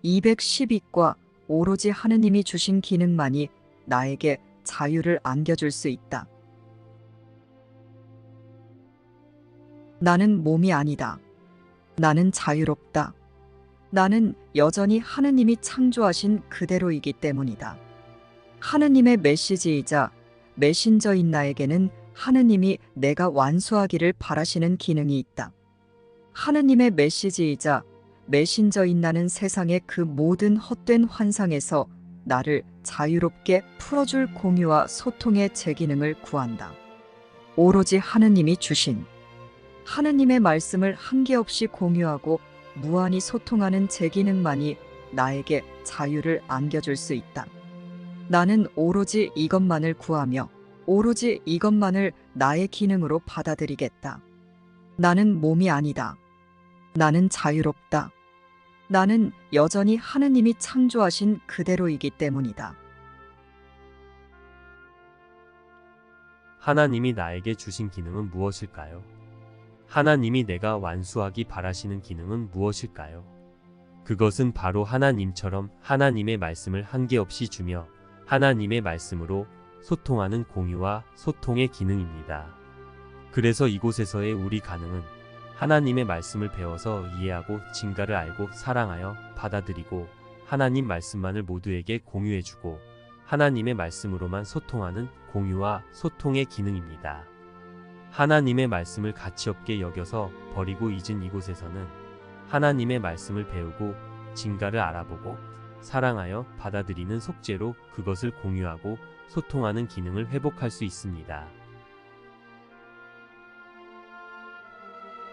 212과 오로지 하느님이 주신 기능만이 나에게 자유를 안겨줄 수 있다. 나는 몸이 아니다. 나는 자유롭다. 나는 여전히 하느님이 창조하신 그대로이기 때문이다. 하느님의 메시지이자 메신저인 나에게는 하느님이 내가 완수하기를 바라시는 기능이 있다. 하느님의 메시지이자 메신저인 나는 세상의 그 모든 헛된 환상에서 나를 자유롭게 풀어줄 공유와 소통의 제 기능을 구한다. 오로지 하느님이 주신 하느님의 말씀을 한계없이 공유하고 무한히 소통하는 제 기능만이 나에게 자유를 안겨줄 수 있다. 나는 오로지 이것만을 구하며 오로지 이것만을 나의 기능으로 받아들이겠다. 나는 몸이 아니다. 나는 자유롭다. 나는 여전히 하느님이 창조하신 그대로이기 때문이다. 하나님이 나에게 주신 기능은 무엇일까요? 하나님이 내가 완수하기 바라시는 기능은 무엇일까요? 그것은 바로 하나님처럼 하나님의 말씀을 한계없이 주며 하나님의 말씀으로 소통하는 공유와 소통의 기능입니다. 그래서 이곳에서의 우리 가능은 하나님의 말씀을 배워서 이해하고 진가를 알고 사랑하여 받아들이고 하나님 말씀만을 모두에게 공유해주고 하나님의 말씀으로만 소통하는 공유와 소통의 기능입니다. 하나님의 말씀을 가치없게 여겨서 버리고 잊은 이곳에서는 하나님의 말씀을 배우고 진가를 알아보고 사랑하여 받아들이는 속죄로 그것을 공유하고 소통하는 기능을 회복할 수 있습니다.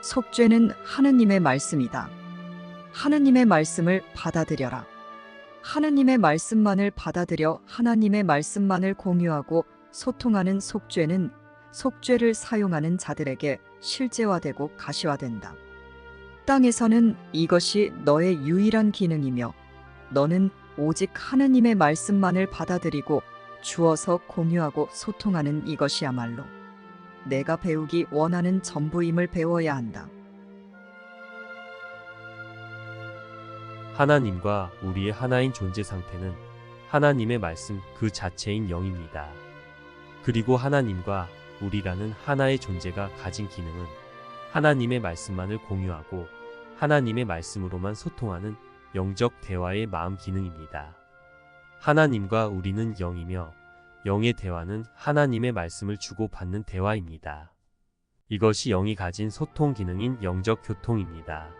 속죄는 하느님의 말씀이다. 하느님의 말씀을 받아들여라. 하느님의 말씀만을 받아들여 하나님의 말씀만을 공유하고 소통하는 속죄는 속죄를 사용하는 자들에게 실제화되고 가시화된다. 땅에서는 이것이 너의 유일한 기능이며 너는 오직 하느님의 말씀만을 받아들이고 주어서 공유하고 소통하는 이것이야말로 내가 배우기 원하는 전부임을 배워야 한다. 하나님과 우리의 하나인 존재 상태는 하나님의 말씀 그 자체인 영입니다. 그리고 하나님과 우리라는 하나의 존재가 가진 기능은 하나님의 말씀만을 공유하고 하나님의 말씀으로만 소통하는 영적 대화의 마음 기능입니다. 하나님과 우리는 영이며 영의 대화는 하나님의 말씀을 주고받는 대화입니다. 이것이 영이 가진 소통 기능인 영적 교통입니다.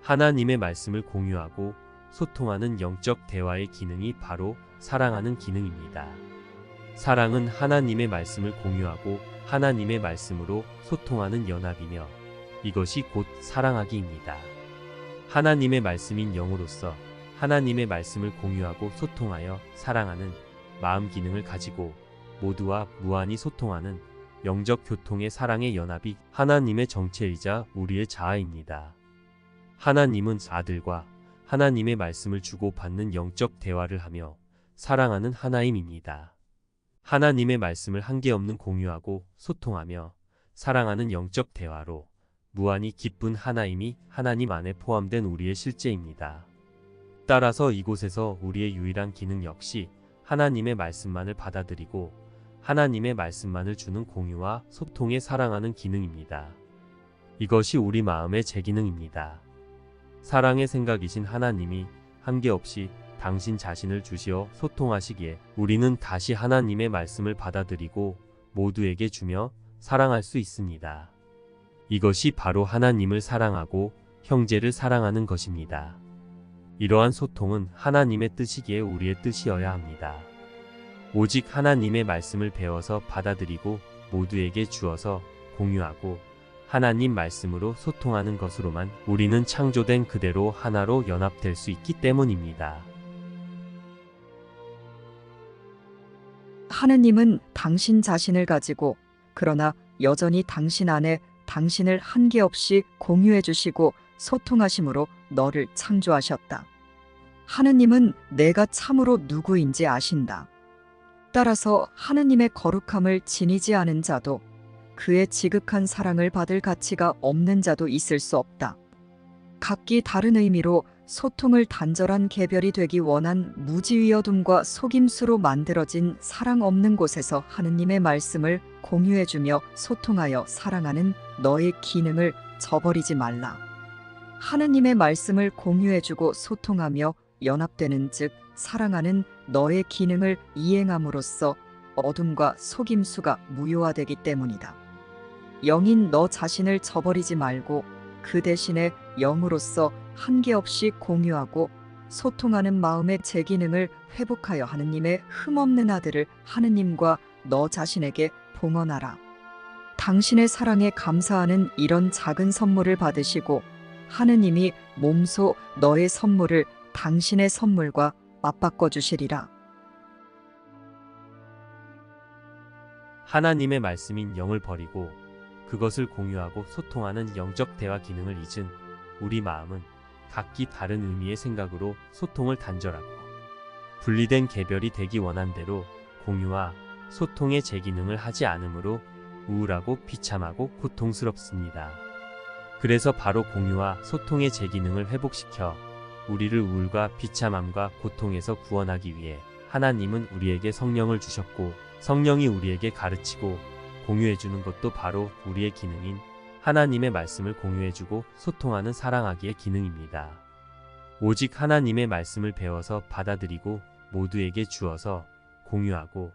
하나님의 말씀을 공유하고 소통하는 영적 대화의 기능이 바로 사랑하는 기능입니다. 사랑은 하나님의 말씀을 공유하고 하나님의 말씀으로 소통하는 연합이며 이것이 곧 사랑하기입니다. 하나님의 말씀인 영으로서 하나님의 말씀을 공유하고 소통하여 사랑하는 마음 기능을 가지고 모두와 무한히 소통하는 영적 교통의 사랑의 연합이 하나님의 정체이자 우리의 자아입니다. 하나님은 아들과 하나님의 말씀을 주고받는 영적 대화를 하며 사랑하는 하나님입니다. 하나님의 말씀을 한계없는 공유하고 소통하며 사랑하는 영적 대화로 무한히 기쁜 하나님이 하나님 안에 포함된 우리의 실제입니다. 따라서 이곳에서 우리의 유일한 기능 역시 하나님의 말씀만을 받아들이고 하나님의 말씀만을 주는 공유와 소통에 사랑하는 기능입니다. 이것이 우리 마음의 재기능입니다. 사랑의 생각이신 하나님이 한계없이 당신 자신을 주시어 소통하시기에 우리는 다시 하나님의 말씀을 받아들이고 모두에게 주며 사랑할 수 있습니다. 이것이 바로 하나님을 사랑하고 형제를 사랑하는 것입니다. 이러한 소통은 하나님의 뜻이기에 우리의 뜻이어야 합니다. 오직 하나님의 말씀을 배워서 받아들이고 모두에게 주어서 공유하고 하나님 말씀으로 소통하는 것으로만 우리는 창조된 그대로 하나로 연합될 수 있기 때문입니다. 하느님은 당신 자신을 가지고 그러나 여전히 당신 안에 당신을 한계없이 공유해 주시고 소통하심으로 너를 창조하셨다. 하느님은 내가 참으로 누구인지 아신다. 따라서 하느님의 거룩함을 지니지 않은 자도 그의 지극한 사랑을 받을 가치가 없는 자도 있을 수 없다. 각기 다른 의미로 소통을 단절한 개별이 되기 원한 무지위어둠과 속임수로 만들어진 사랑 없는 곳에서 하느님의 말씀을 공유해주며 소통하여 사랑하는 너의 기능을 저버리지 말라. 하느님의 말씀을 공유해주고 소통하며 연합되는 즉 사랑하는 너의 기능을 이행함으로써 어둠과 속임수가 무효화되기 때문이다. 영인 너 자신을 저버리지 말고 그 대신에 영으로서 한계없이 공유하고 소통하는 마음의 제 기능을 회복하여 하느님의 흠없는 아들을 하느님과 너 자신에게 봉헌하라. 당신의 사랑에 감사하는 이런 작은 선물을 받으시고 하느님이 몸소 너의 선물을 당신의 선물과 맞바꿔 주시리라. 하나님의 말씀인 영을 버리고 그것을 공유하고 소통하는 영적 대화 기능을 잊은 우리 마음은 각기 다른 의미의 생각으로 소통을 단절하고 분리된 개별이 되기 원한대로 공유와 소통의 제기능을 하지 않으므로 우울하고 비참하고 고통스럽습니다. 그래서 바로 공유와 소통의 제기능을 회복시켜 우리를 우울과 비참함과 고통에서 구원하기 위해 하나님은 우리에게 성령을 주셨고 성령이 우리에게 가르치고 공유해주는 것도 바로 우리의 기능인 하나님의 말씀을 공유해주고 소통하는 사랑하기의 기능입니다. 오직 하나님의 말씀을 배워서 받아들이고 모두에게 주어서 공유하고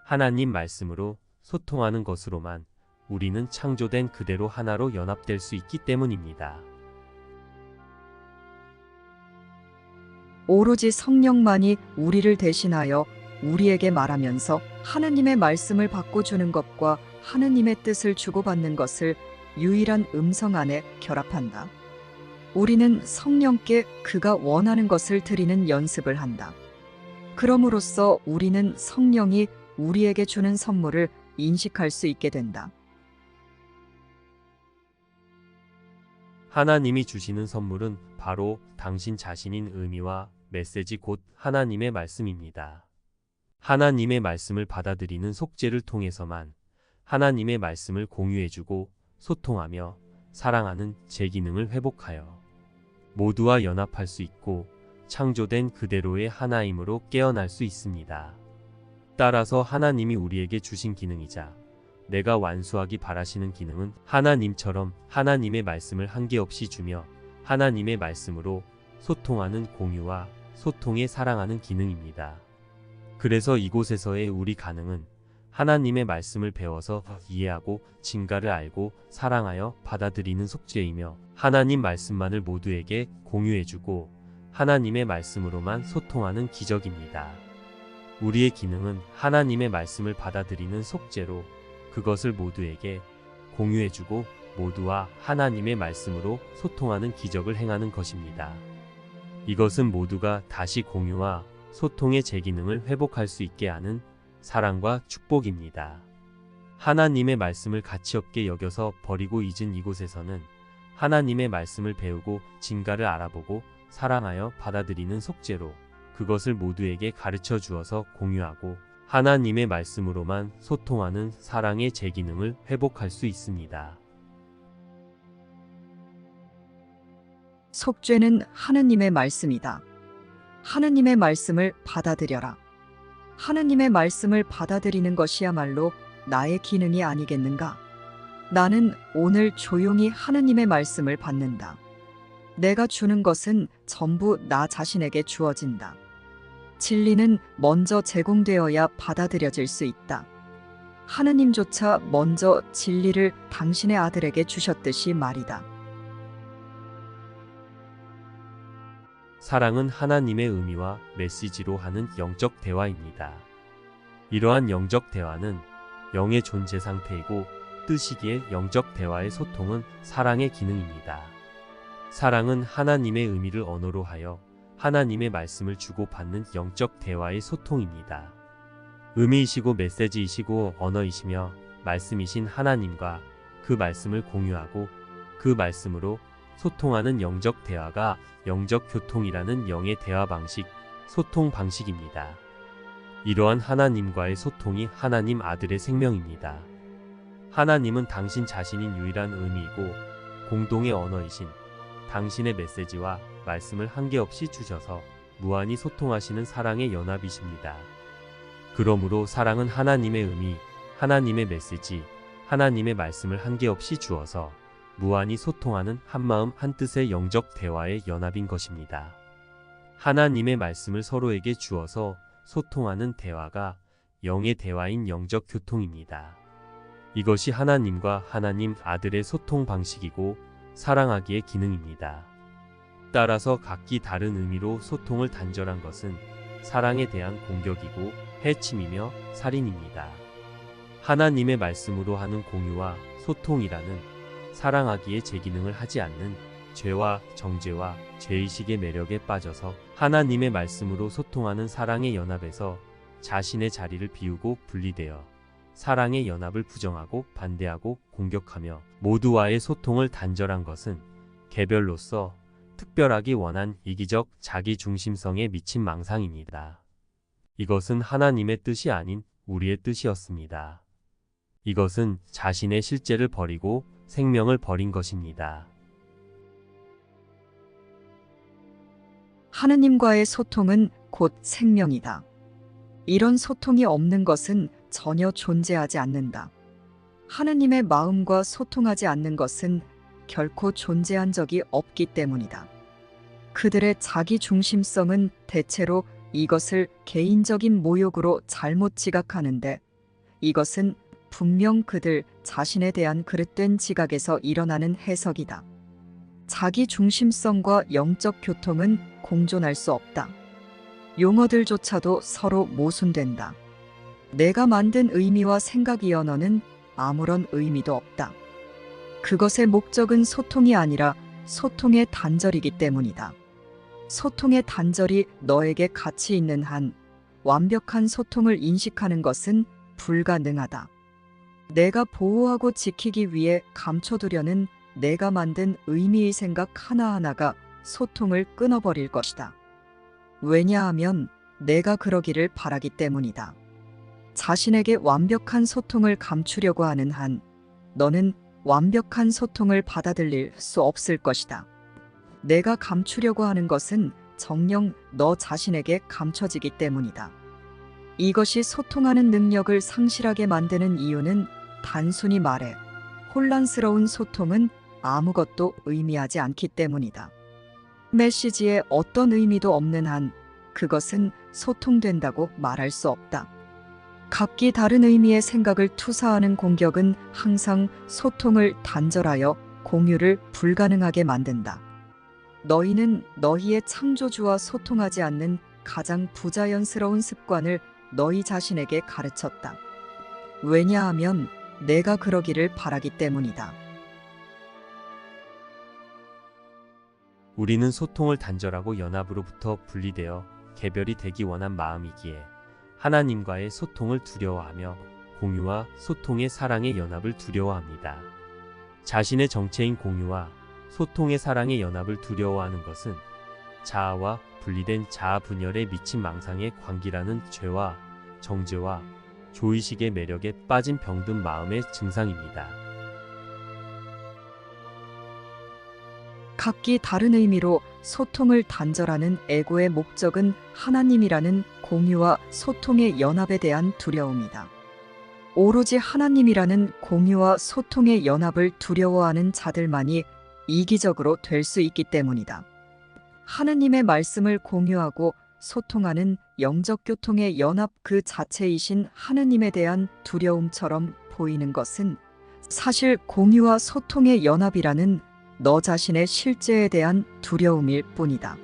하나님 말씀으로 소통하는 것으로만 우리는 창조된 그대로 하나로 연합될 수 있기 때문입니다. 오로지 성령만이 우리를 대신하여 우리에게 말하면서 하느님의 말씀을 바꿔주는 것과 하느님의 뜻을 주고받는 것을 유일한 음성 안에 결합한다. 우리는 성령께 그가 원하는 것을 드리는 연습을 한다. 그럼으로써 우리는 성령이 우리에게 주는 선물을 인식할 수 있게 된다. 하나님이 주시는 선물은 바로 당신 자신인 의미와 메시지 곧 하나님의 말씀입니다. 하나님의 말씀을 받아들이는 속죄를 통해서만 하나님의 말씀을 공유해주고 소통하며 사랑하는 제 기능을 회복하여 모두와 연합할 수 있고 창조된 그대로의 하나임으로 깨어날 수 있습니다. 따라서 하나님이 우리에게 주신 기능이자 내가 완수하기 바라시는 기능은 하나님처럼 하나님의 말씀을 한계없이 주며 하나님의 말씀으로 소통하는 공유와 소통에 사랑하는 기능입니다. 그래서 이곳에서의 우리 가능은 하나님의 말씀을 배워서 이해하고 진가를 알고 사랑하여 받아들이는 속죄이며 하나님 말씀만을 모두에게 공유해주고 하나님의 말씀으로만 소통하는 기적입니다. 우리의 기능은 하나님의 말씀을 받아들이는 속죄로 그것을 모두에게 공유해주고 모두와 하나님의 말씀으로 소통하는 기적을 행하는 것입니다. 이것은 모두가 다시 공유와 소통의 제 기능을 회복할 수 있게 하는 사랑과 축복입니다. 하나님의 말씀을 가치없게 여겨서 버리고 잊은 이곳에서는 하나님의 말씀을 배우고 진가를 알아보고 사랑하여 받아들이는 속죄로 그것을 모두에게 가르쳐 주어서 공유하고 하나님의 말씀으로만 소통하는 사랑의 제 기능을 회복할 수 있습니다. 속죄는 하느님의 말씀이다. 하느님의 말씀을 받아들여라. 하느님의 말씀을 받아들이는 것이야말로 나의 기능이 아니겠는가? 나는 오늘 조용히 하느님의 말씀을 받는다. 내가 주는 것은 전부 나 자신에게 주어진다. 진리는 먼저 제공되어야 받아들여질 수 있다. 하느님조차 먼저 진리를 당신의 아들에게 주셨듯이 말이다. 사랑은 하나님의 의미와 메시지로 하는 영적 대화입니다. 이러한 영적 대화는 영의 존재 상태이고 뜻이기에 영적 대화의 소통은 사랑의 기능입니다. 사랑은 하나님의 의미를 언어로 하여 하나님의 말씀을 주고받는 영적 대화의 소통입니다. 의미이시고 메시지이시고 언어이시며 말씀이신 하나님과 그 말씀을 공유하고 그 말씀으로 소통하는 영적 대화가 영적 교통이라는 영의 대화 방식, 소통 방식입니다. 이러한 하나님과의 소통이 하나님 아들의 생명입니다. 하나님은 당신 자신인 유일한 의미이고 공동의 언어이신 당신의 메시지와 말씀을 한계없이 주셔서 무한히 소통하시는 사랑의 연합이십니다. 그러므로 사랑은 하나님의 의미, 하나님의 메시지, 하나님의 말씀을 한계없이 주어서 무한히 소통하는 한마음 한뜻의 영적 대화의 연합인 것입니다. 하나님의 말씀을 서로에게 주어서 소통하는 대화가 영의 대화인 영적 교통입니다. 이것이 하나님과 하나님 아들의 소통 방식이고 사랑하기의 기능입니다. 따라서 각기 다른 의미로 소통을 단절한 것은 사랑에 대한 공격이고 해침이며 살인입니다. 하나님의 말씀으로 하는 공유와 소통이라는 사랑하기에 제 기능을 하지 않는 죄와 정죄와 죄의식의 매력에 빠져서 하나님의 말씀으로 소통하는 사랑의 연합에서 자신의 자리를 비우고 분리되어 사랑의 연합을 부정하고 반대하고 공격하며 모두와의 소통을 단절한 것은 개별로서 특별하기 원한 이기적 자기 중심성에 미친 망상입니다. 이것은 하나님의 뜻이 아닌 우리의 뜻이었습니다. 이것은 자신의 실제를 버리고 생명을 버린 것입니다. 하느님과의 소통은 곧 생명이다. 이런 소통이 없는 것은 전혀 존재하지 않는다. 하느님의 마음과 소통하지 않는 것은 결코 존재한 적이 없기 때문이다. 그들의 자기 중심성은 대체로 이것을 개인적인 모욕으로 잘못 지각하는데 이것은 분명 그들 자신에 대한 그릇된 지각에서 일어나는 해석이다. 자기 중심성과 영적 교통은 공존할 수 없다. 용어들조차도 서로 모순된다. 내가 만든 의미와 생각이 언어는 아무런 의미도 없다. 그것의 목적은 소통이 아니라 소통의 단절이기 때문이다. 소통의 단절이 너에게 가치 있는 한 완벽한 소통을 인식하는 것은 불가능하다. 내가 보호하고 지키기 위해 감춰두려는 내가 만든 의미의 생각 하나하나가 소통을 끊어버릴 것이다. 왜냐하면 내가 그러기를 바라기 때문이다. 자신에게 완벽한 소통을 감추려고 하는 한 너는 완벽한 소통을 받아들일 수 없을 것이다. 내가 감추려고 하는 것은 정녕 너 자신에게 감춰지기 때문이다. 이것이 소통하는 능력을 상실하게 만드는 이유는 단순히 말해 혼란스러운 소통은 아무것도 의미하지 않기 때문이다. 메시지에 어떤 의미도 없는 한 그것은 소통된다고 말할 수 없다. 각기 다른 의미의 생각을 투사하는 공격은 항상 소통을 단절하여 공유를 불가능하게 만든다. 너희는 너희의 창조주와 소통하지 않는 가장 부자연스러운 습관을 너희 자신에게 가르쳤다. 왜냐하면 내가 그러기를 바라기 때문이다. 우리는 소통을 단절하고 연합으로부터 분리되어 개별이 되기 원한 마음이기에 하나님과의 소통을 두려워하며 공유와 소통의 사랑의 연합을 두려워합니다. 자신의 정체인 공유와 소통의 사랑의 연합을 두려워하는 것은 자아와 분리된 자아 분열에 미친 망상의 광기라는 죄와 정죄와 조의식의 매력에 빠진 병든 마음의 증상입니다. 각기 다른 의미로 소통을 단절하는 에고의 목적은 하나님이라는 공유와 소통의 연합에 대한 두려움이다. 오로지 하나님이라는 공유와 소통의 연합을 두려워하는 자들만이 이기적으로 될 수 있기 때문이다. 하느님의 말씀을 공유하고 소통하는 영적 교통의 연합 그 자체이신 하느님에 대한 두려움처럼 보이는 것은 사실 공유와 소통의 연합이라는 너 자신의 실제에 대한 두려움일 뿐이다.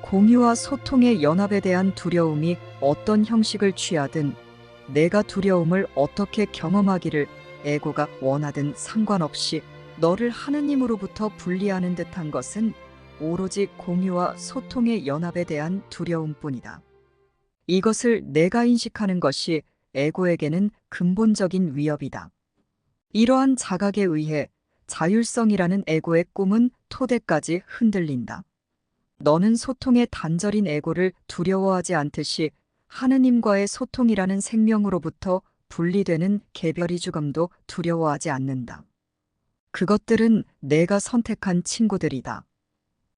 공유와 소통의 연합에 대한 두려움이 어떤 형식을 취하든 내가 두려움을 어떻게 경험하기를 에고가 원하든 상관없이 너를 하느님으로부터 분리하는 듯한 것은 오로지 공유와 소통의 연합에 대한 두려움뿐이다. 이것을 내가 인식하는 것이 에고에게는 근본적인 위협이다. 이러한 자각에 의해 자율성이라는 에고의 꿈은 토대까지 흔들린다. 너는 소통의 단절인 에고를 두려워하지 않듯이 하느님과의 소통이라는 생명으로부터 분리되는 개별이 죽음도 두려워하지 않는다. 그것들은 내가 선택한 친구들이다.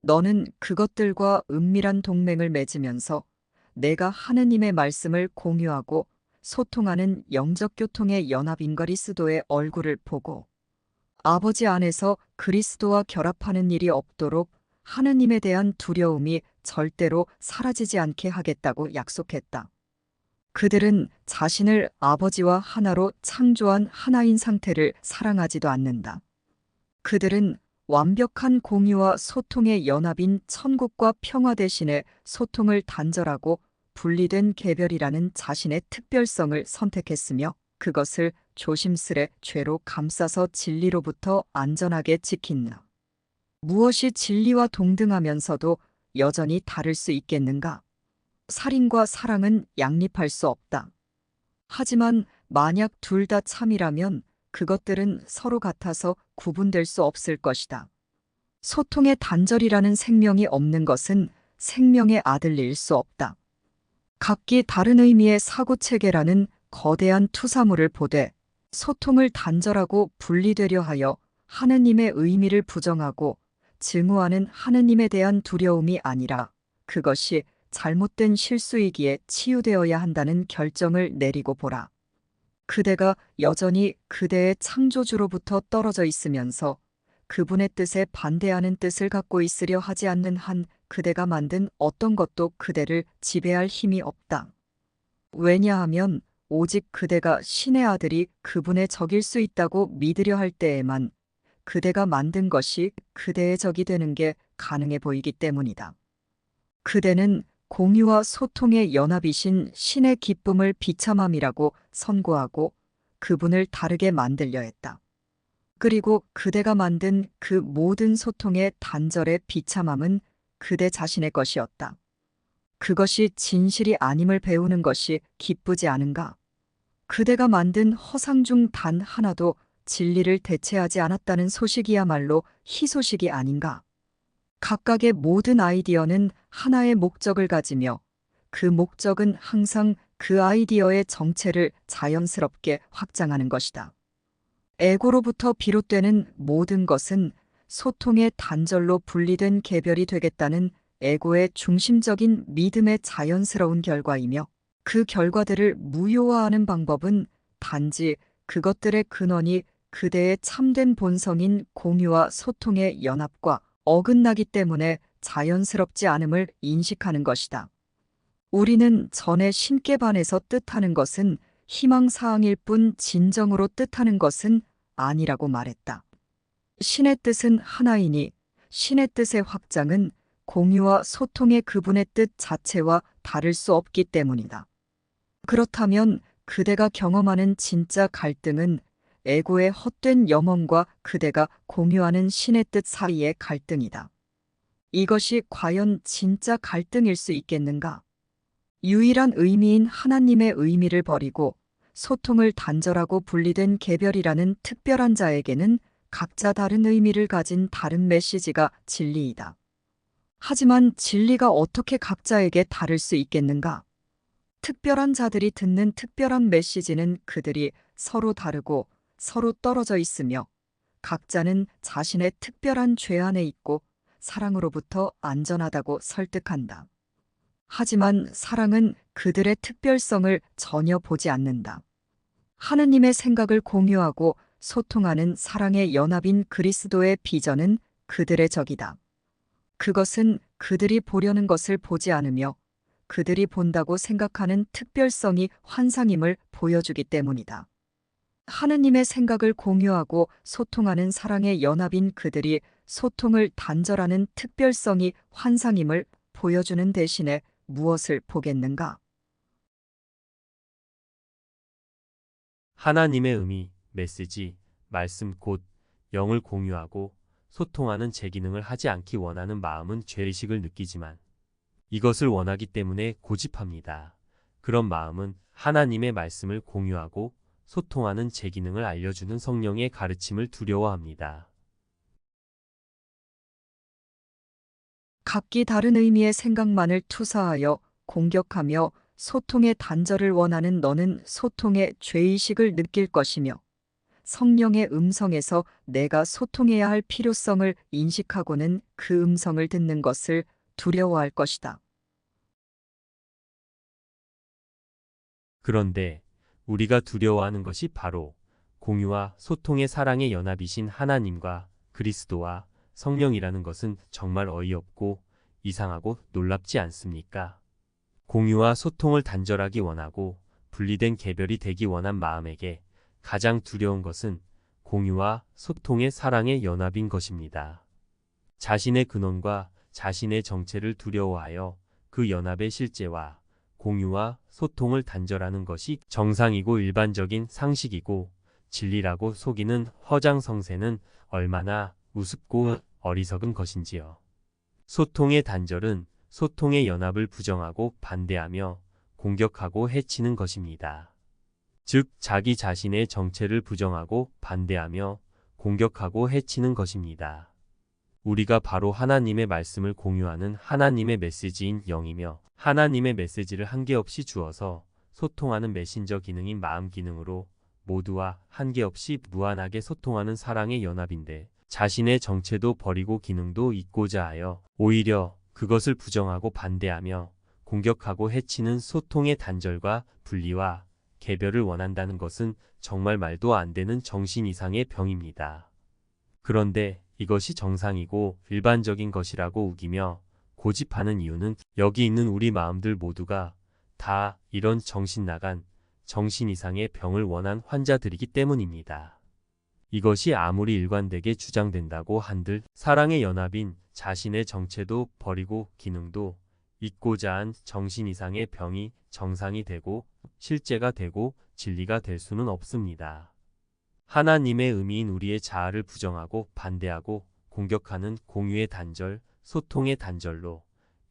너는 그것들과 은밀한 동맹을 맺으면서 내가 하느님의 말씀을 공유하고 소통하는 영적 교통의 연합인 그리스도의 얼굴을 보고 아버지 안에서 그리스도와 결합하는 일이 없도록 하느님에 대한 두려움이 절대로 사라지지 않게 하겠다고 약속했다. 그들은 자신을 아버지와 하나로 창조한 하나인 상태를 사랑하지도 않는다. 그들은 완벽한 공유와 소통의 연합인 천국과 평화 대신에 소통을 단절하고 분리된 개별이라는 자신의 특별성을 선택했으며 그것을 조심스레 죄로 감싸서 진리로부터 안전하게 지킨다. 무엇이 진리와 동등하면서도 여전히 다를 수 있겠는가? 살인과 사랑은 양립할 수 없다. 하지만 만약 둘 다 참이라면 그것들은 서로 같아서 구분될 수 없을 것이다. 소통의 단절이라는 생명이 없는 것은 생명의 아들일 수 없다. 각기 다른 의미의 사고체계라는 거대한 투사물을 보되 소통을 단절하고 분리되려 하여 하느님의 의미를 부정하고 증오하는 하느님에 대한 두려움이 아니라 그것이 잘못된 실수이기에 치유되어야 한다는 결정을 내리고 보라. 그대가 여전히 그대의 창조주로부터 떨어져 있으면서 그분의 뜻에 반대하는 뜻을 갖고 있으려 하지 않는 한 그대가 만든 어떤 것도 그대를 지배할 힘이 없다. 왜냐하면 오직 그대가 신의 아들이 그분의 적일 수 있다고 믿으려 할 때에만 그대가 만든 것이 그대의 적이 되는 게 가능해 보이기 때문이다. 그대는 공유와 소통의 연합이신 신의 기쁨을 비참함이라고 선고하고 그분을 다르게 만들려 했다. 그리고 그대가 만든 그 모든 소통의 단절의 비참함은 그대 자신의 것이었다. 그것이 진실이 아님을 배우는 것이 기쁘지 않은가? 그대가 만든 허상 중 단 하나도 진리를 대체하지 않았다는 소식이야말로 희소식이 아닌가? 각각의 모든 아이디어는 하나의 목적을 가지며 그 목적은 항상 그 아이디어의 정체를 자연스럽게 확장하는 것이다. 에고로부터 비롯되는 모든 것은 소통의 단절로 분리된 개별이 되겠다는 에고의 중심적인 믿음의 자연스러운 결과이며 그 결과들을 무효화하는 방법은 단지 그것들의 근원이 그대의 참된 본성인 공유와 소통의 연합과 어긋나기 때문에 자연스럽지 않음을 인식하는 것이다. 우리는 전에 신께 반해서 뜻하는 것은 희망사항일 뿐 진정으로 뜻하는 것은 아니라고 말했다. 신의 뜻은 하나이니 신의 뜻의 확장은 공유와 소통의 그분의 뜻 자체와 다를 수 없기 때문이다. 그렇다면 그대가 경험하는 진짜 갈등은 에고의 헛된 염원과 그대가 공유하는 신의 뜻 사이의 갈등이다. 이것이 과연 진짜 갈등일 수 있겠는가? 유일한 의미인 하나님의 의미를 버리고 소통을 단절하고 분리된 개별이라는 특별한 자에게는 각자 다른 의미를 가진 다른 메시지가 진리이다. 하지만 진리가 어떻게 각자에게 다를 수 있겠는가? 특별한 자들이 듣는 특별한 메시지는 그들이 서로 다르고 서로 떨어져 있으며 각자는 자신의 특별한 죄 안에 있고 사랑으로부터 안전하다고 설득한다. 하지만 사랑은 그들의 특별성을 전혀 보지 않는다. 하느님의 생각을 공유하고 소통하는 사랑의 연합인 그리스도의 비전은 그들의 적이다. 그것은 그들이 보려는 것을 보지 않으며 그들이 본다고 생각하는 특별성이 환상임을 보여주기 때문이다. 하느님의 생각을 공유하고 소통하는 사랑의 연합인 그들이 소통을 단절하는 특별성이 환상임을 보여주는 대신에 무엇을 보겠는가? 하나님의 의미, 메시지, 말씀 곧 영을 공유하고 소통하는 제 기능을 하지 않기 원하는 마음은 죄의식을 느끼지만 이것을 원하기 때문에 고집합니다. 그런 마음은 하나님의 말씀을 공유하고 소통하는 제 기능을 알려주는 성령의 가르침을 두려워합니다. 각기 다른 의미의 생각만을 투사하여 공격하며 소통의 단절을 원하는 너는 소통의 죄의식을 느낄 것이며 성령의 음성에서 내가 소통해야 할 필요성을 인식하고는 그 음성을 듣는 것을 두려워할 것이다. 그런데 우리가 두려워하는 것이 바로 공유와 소통의 사랑의 연합이신 하나님과 그리스도와 성령이라는 것은 정말 어이없고 이상하고 놀랍지 않습니까? 공유와 소통을 단절하기 원하고 분리된 개별이 되기 원한 마음에게 가장 두려운 것은 공유와 소통의 사랑의 연합인 것입니다. 자신의 근원과 자신의 정체를 두려워하여 그 연합의 실제와 공유와 소통을 단절하는 것이 정상이고 일반적인 상식이고 진리라고 속이는 허장성세는 얼마나 우습고 어리석은 것인지요. 소통의 단절은 소통의 연합을 부정하고 반대하며 공격하고 해치는 것입니다. 즉, 자기 자신의 정체를 부정하고 반대하며 공격하고 해치는 것입니다. 우리가 바로 하나님의 말씀을 공유하는 하나님의 메시지인 영이며 하나님의 메시지를 한계없이 주어서 소통하는 메신저 기능인 마음 기능으로 모두와 한계없이 무한하게 소통하는 사랑의 연합인데 자신의 정체도 버리고 기능도 잊고자 하여 오히려 그것을 부정하고 반대하며 공격하고 해치는 소통의 단절과 분리와 개별을 원한다는 것은 정말 말도 안 되는 정신 이상의 병입니다. 그런데 이것이 정상이고 일반적인 것이라고 우기며 고집하는 이유는 여기 있는 우리 마음들 모두가 다 이런 정신 나간 정신 이상의 병을 원한 환자들이기 때문입니다. 이것이 아무리 일관되게 주장된다고 한들 사랑의 연합인 자신의 정체도 버리고 기능도 잊고자 한 정신 이상의 병이 정상이 되고 실제가 되고 진리가 될 수는 없습니다. 하나님의 의미인 우리의 자아를 부정하고 반대하고 공격하는 공유의 단절, 소통의 단절로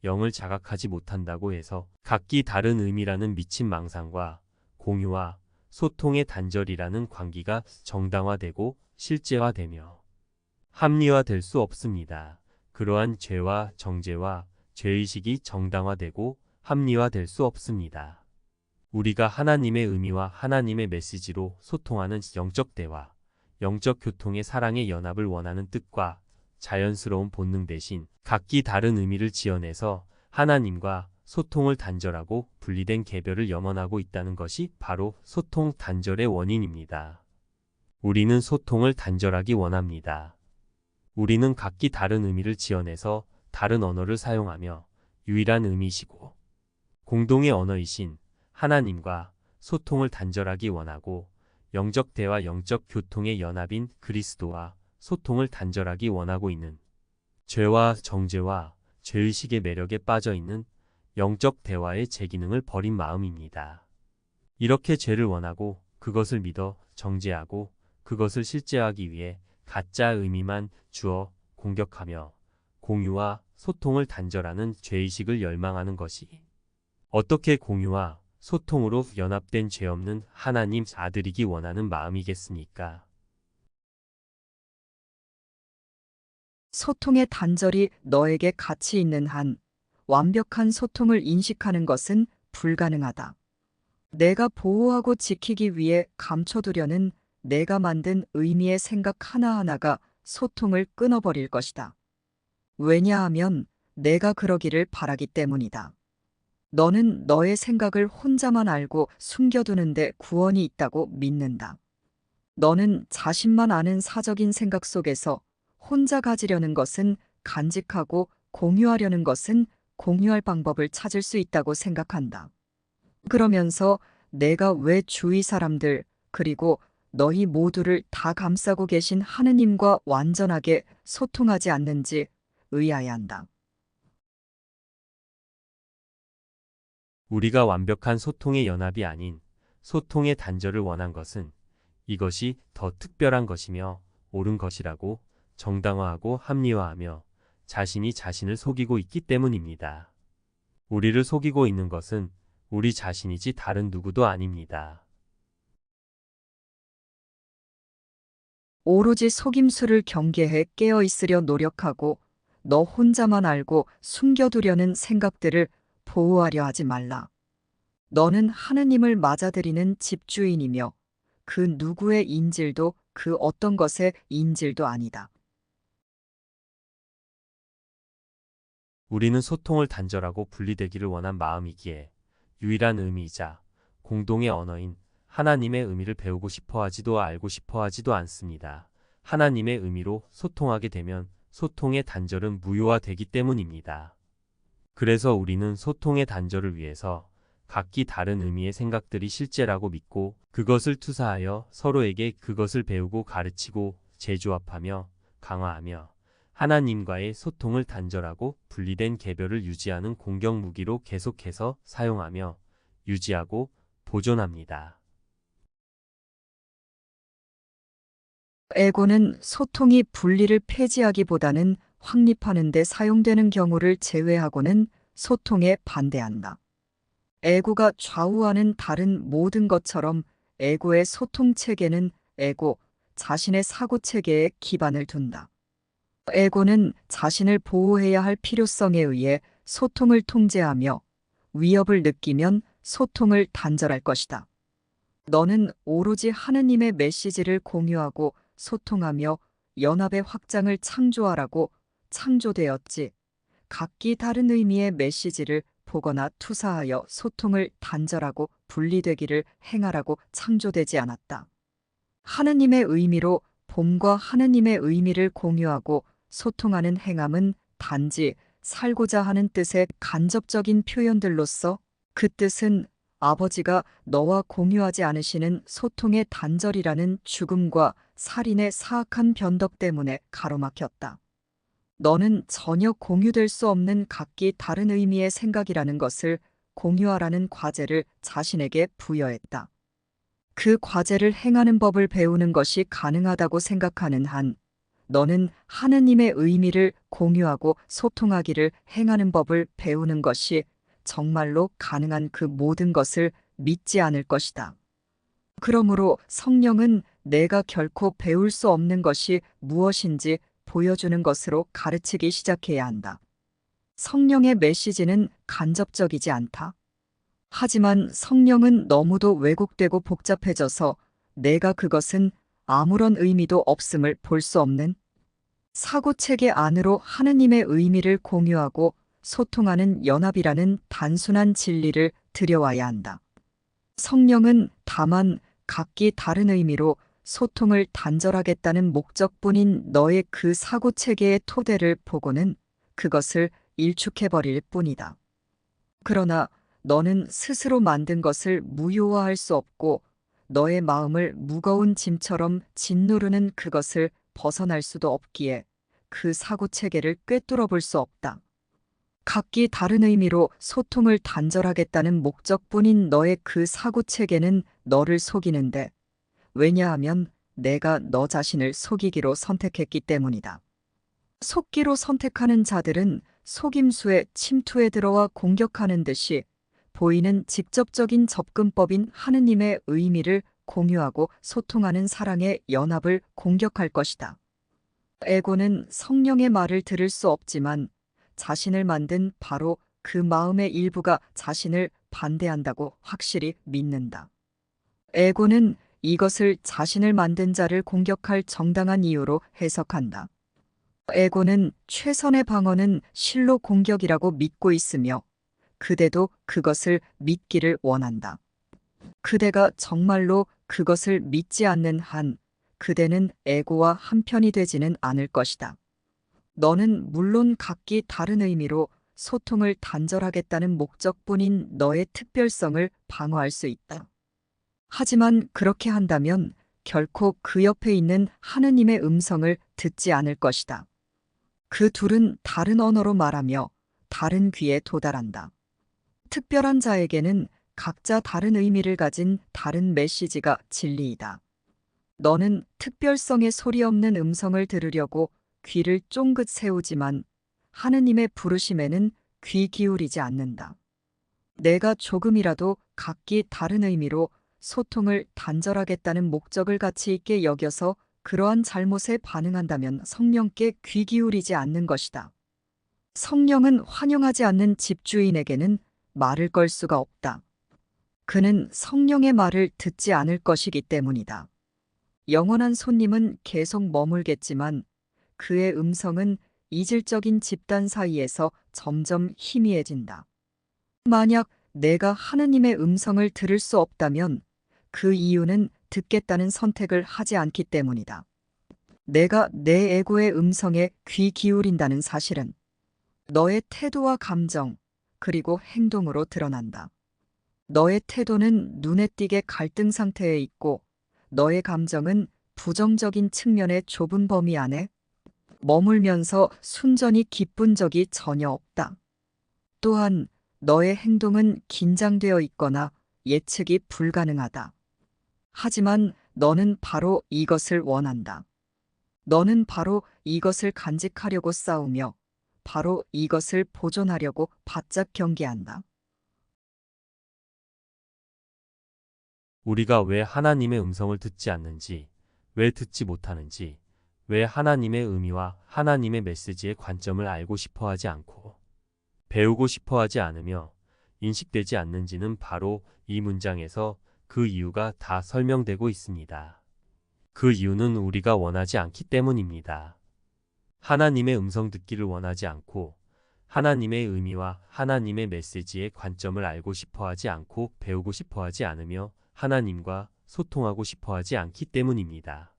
영을 자각하지 못한다고 해서 각기 다른 의미라는 미친 망상과 공유와 소통의 단절이라는 관계가 정당화되고 실제화되며 합리화될 수 없습니다. 그러한 죄와 정죄와 죄의식이 정당화되고 합리화될 수 없습니다. 우리가 하나님의 의미와 하나님의 메시지로 소통하는 영적 대화, 영적 교통의 사랑의 연합을 원하는 뜻과 자연스러운 본능 대신 각기 다른 의미를 지어내서 하나님과 소통을 단절하고 분리된 개별을 염원하고 있다는 것이 바로 소통 단절의 원인입니다. 우리는 소통을 단절하기 원합니다. 우리는 각기 다른 의미를 지어내서 다른 언어를 사용하며 유일한 의미이시고 공동의 언어이신 하나님과 소통을 단절하기 원하고 영적 대화 영적 교통의 연합인 그리스도와 소통을 단절하기 원하고 있는 죄와 정죄와 죄의식의 매력에 빠져 있는 영적 대화의 제 기능을 버린 마음입니다. 이렇게 죄를 원하고 그것을 믿어 정죄하고 그것을 실제하기 위해 가짜 의미만 주어 공격하며 공유와 소통을 단절하는 죄의식을 열망하는 것이 어떻게 공유와 소통으로 연합된 죄 없는 하나님 아들이기 원하는 마음이겠습니까? 소통의 단절이 너에게 가치 있는 한 완벽한 소통을 인식하는 것은 불가능하다. 내가 보호하고 지키기 위해 감춰두려는 내가 만든 의미의 생각 하나하나가 소통을 끊어버릴 것이다. 왜냐하면 내가 그러기를 바라기 때문이다. 너는 너의 생각을 혼자만 알고 숨겨두는데 구원이 있다고 믿는다. 너는 자신만 아는 사적인 생각 속에서 혼자 가지려는 것은 간직하고 공유하려는 것은 공유할 방법을 찾을 수 있다고 생각한다. 그러면서 내가 왜 주위 사람들 그리고 너희 모두를 다 감싸고 계신 하느님과 완전하게 소통하지 않는지 의아해한다. 우리가 완벽한 소통의 연합이 아닌 소통의 단절을 원한 것은 이것이 더 특별한 것이며 옳은 것이라고 정당화하고 합리화하며 자신이 자신을 속이고 있기 때문입니다. 우리를 속이고 있는 것은 우리 자신이지 다른 누구도 아닙니다. 오로지 속임수를 경계해 깨어 있으려 노력하고 너 혼자만 알고 숨겨두려는 생각들을 보호하려 하지 말라. 너는 하느님을 맞아들이는 집주인이며 그 누구의 인질도 그 어떤 것의 인질도 아니다. 우리는 소통을 단절하고 분리되기를 원한 마음이기에 유일한 의미이자 공동의 언어인 하나님의 의미를 배우고 싶어 하지도 알고 싶어 하지도 않습니다. 하나님의 의미로 소통하게 되면 소통의 단절은 무효화되기 때문입니다. 그래서 우리는 소통의 단절을 위해서 각기 다른 의미의 생각들이 실제라고 믿고 그것을 투사하여 서로에게 그것을 배우고 가르치고 재조합하며 강화하며 하나님과의 소통을 단절하고 분리된 개별을 유지하는 공격 무기로 계속해서 사용하며 유지하고 보존합니다. 에고는 소통이 분리를 폐지하기보다는 확립하는 데 사용되는 경우를 제외하고는 소통에 반대한다. 에고가 좌우하는 다른 모든 것처럼 에고의 소통 체계는 에고 자신의 사고 체계에 기반을 둔다. 에고는 자신을 보호해야 할 필요성에 의해 소통을 통제하며 위협을 느끼면 소통을 단절할 것이다. 너는 오로지 하느님의 메시지를 공유하고 소통하며 연합의 확장을 창조하라고 창조되었지. 각기 다른 의미의 메시지를 보거나 투사하여 소통을 단절하고 분리되기를 행하라고 창조되지 않았다. 하느님의 의미로 봄과 하느님의 의미를 공유하고 소통하는 행함은 단지 살고자 하는 뜻의 간접적인 표현들로서 그 뜻은 아버지가 너와 공유하지 않으시는 소통의 단절이라는 죽음과 살인의 사악한 변덕 때문에 가로막혔다. 너는 전혀 공유될 수 없는 각기 다른 의미의 생각이라는 것을 공유하라는 과제를 자신에게 부여했다. 그 과제를 행하는 법을 배우는 것이 가능하다고 생각하는 한, 너는 하느님의 의미를 공유하고 소통하기를 행하는 법을 배우는 것이 정말로 가능한 그 모든 것을 믿지 않을 것이다. 그러므로 성령은 내가 결코 배울 수 없는 것이 무엇인지 보여주는 것으로 가르치기 시작해야 한다. 성령의 메시지는 간접적이지 않다. 하지만 성령은 너무도 왜곡되고 복잡해져서 내가 그것은 아무런 의미도 없음을 볼 수 없는 사고체계 안으로 하느님의 의미를 공유하고 소통하는 연합이라는 단순한 진리를 들여와야 한다. 성령은 다만 각기 다른 의미로 소통을 단절하겠다는 목적뿐인 너의 그 사고체계의 토대를 보고는 그것을 일축해버릴 뿐이다. 그러나 너는 스스로 만든 것을 무효화할 수 없고 너의 마음을 무거운 짐처럼 짓누르는 그것을 벗어날 수도 없기에 그 사고체계를 꿰뚫어 볼 수 없다. 각기 다른 의미로 소통을 단절하겠다는 목적뿐인 너의 그 사고체계는 너를 속이는데 왜냐하면 내가 너 자신을 속이기로 선택했기 때문이다. 속기로 선택하는 자들은 속임수에 침투에 들어와 공격하는 듯이 보이는 직접적인 접근법인 하느님의 의미를 공유하고 소통하는 사랑의 연합을 공격할 것이다. 에고는 성령의 말을 들을 수 없지만 자신을 만든 바로 그 마음의 일부가 자신을 반대한다고 확실히 믿는다. 에고는 이것을 자신을 만든 자를 공격할 정당한 이유로 해석한다. 에고는 최선의 방어는 실로 공격이라고 믿고 있으며 그대도 그것을 믿기를 원한다. 그대가 정말로 그것을 믿지 않는 한 그대는 에고와 한편이 되지는 않을 것이다. 너는 물론 각기 다른 의미로 소통을 단절하겠다는 목적뿐인 너의 특별성을 방어할 수 있다. 하지만 그렇게 한다면 결코 그 옆에 있는 하느님의 음성을 듣지 않을 것이다. 그 둘은 다른 언어로 말하며 다른 귀에 도달한다. 특별한 자에게는 각자 다른 의미를 가진 다른 메시지가 진리이다. 너는 특별성의 소리 없는 음성을 들으려고 귀를 쫑긋 세우지만 하느님의 부르심에는 귀 기울이지 않는다. 내가 조금이라도 각기 다른 의미로 소통을 단절하겠다는 목적을 가치 있게 여겨서 그러한 잘못에 반응한다면 성령께 귀 기울이지 않는 것이다. 성령은 환영하지 않는 집주인에게는 말을 걸 수가 없다. 그는 성령의 말을 듣지 않을 것이기 때문이다. 영원한 손님은 계속 머물겠지만 그의 음성은 이질적인 집단 사이에서 점점 희미해진다. 만약 내가 하느님의 음성을 들을 수 없다면 그 이유는 듣겠다는 선택을 하지 않기 때문이다. 내가 내 에고의 음성에 귀 기울인다는 사실은 너의 태도와 감정, 그리고 행동으로 드러난다. 너의 태도는 눈에 띄게 갈등 상태에 있고 너의 감정은 부정적인 측면의 좁은 범위 안에 머물면서 순전히 기쁜 적이 전혀 없다. 또한 너의 행동은 긴장되어 있거나 예측이 불가능하다. 하지만 너는 바로 이것을 원한다. 너는 바로 이것을 간직하려고 싸우며 바로 이것을 보존하려고 바짝 경계한다. 우리가 왜 하나님의 음성을 듣지 않는지, 왜 듣지 못하는지, 왜 하나님의 의미와 하나님의 메시지의 관점을 알고 싶어 하지 않고 배우고 싶어 하지 않으며 인식되지 않는지는 바로 이 문장에서 그 이유가 다 설명되고 있습니다. 그 이유는 우리가 원하지 않기 때문입니다. 하나님의 음성 듣기를 원하지 않고 하나님의 의미와 하나님의 메시지의 관점을 알고 싶어 하지 않고 배우고 싶어 하지 않으며 하나님과 소통하고 싶어 하지 않기 때문입니다.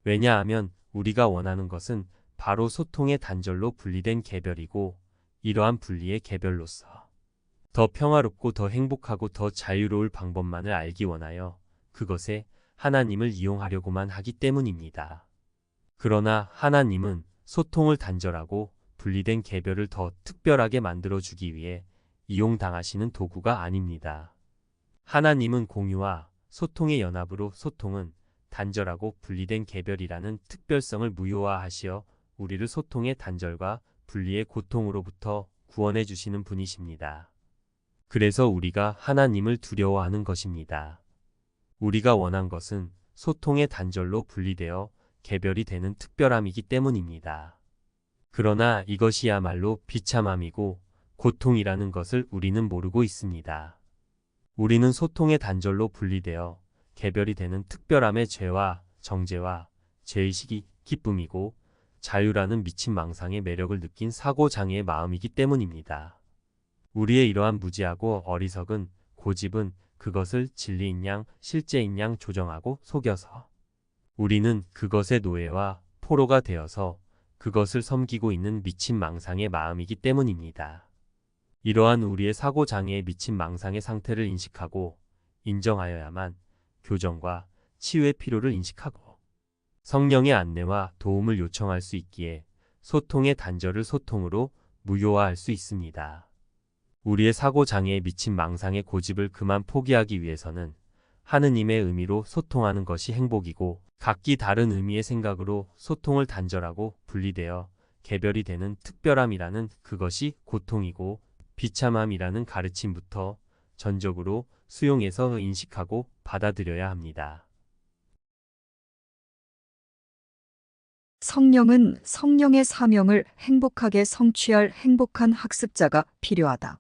왜냐하면 우리가 원하는 것은 바로 소통의 단절로 분리된 개별이고 이러한 분리의 개별로서 더 평화롭고 더 행복하고 더 자유로울 방법만을 알기 원하여 그것에 하나님을 이용하려고만 하기 때문입니다. 그러나 하나님은 소통을 단절하고 분리된 개별을 더 특별하게 만들어주기 위해 이용당하시는 도구가 아닙니다. 하나님은 공유와 소통의 연합으로 소통은 단절하고 분리된 개별이라는 특별성을 무효화하시어 우리를 소통의 단절과 분리의 고통으로부터 구원해 주시는 분이십니다. 그래서 우리가 하나님을 두려워하는 것입니다. 우리가 원한 것은 소통의 단절로 분리되어 개별이 되는 특별함이기 때문입니다. 그러나 이것이야말로 비참함이고 고통이라는 것을 우리는 모르고 있습니다. 우리는 소통의 단절로 분리되어 개별이 되는 특별함의 죄와 정죄와 죄의식이 기쁨이고 자유라는 미친 망상의 매력을 느낀 사고장애의 마음이기 때문입니다. 우리의 이러한 무지하고 어리석은 고집은 그것을 진리인 양 실제인 양 조정하고 속여서 우리는 그것의 노예와 포로가 되어서 그것을 섬기고 있는 미친 망상의 마음이기 때문입니다. 이러한 우리의 사고장애에 미친 망상의 상태를 인식하고 인정하여야만 교정과 치유의 필요를 인식하고 성령의 안내와 도움을 요청할 수 있기에 소통의 단절을 소통으로 무효화할 수 있습니다. 우리의 사고장애에 미친 망상의 고집을 그만 포기하기 위해서는 하느님의 의미로 소통하는 것이 행복이고 각기 다른 의미의 생각으로 소통을 단절하고 분리되어 개별이 되는 특별함이라는 그것이 고통이고 비참함이라는 가르침부터 전적으로 수용해서 인식하고 받아들여야 합니다. 성령은 성령의 사명을 행복하게 성취할 행복한 학습자가 필요하다.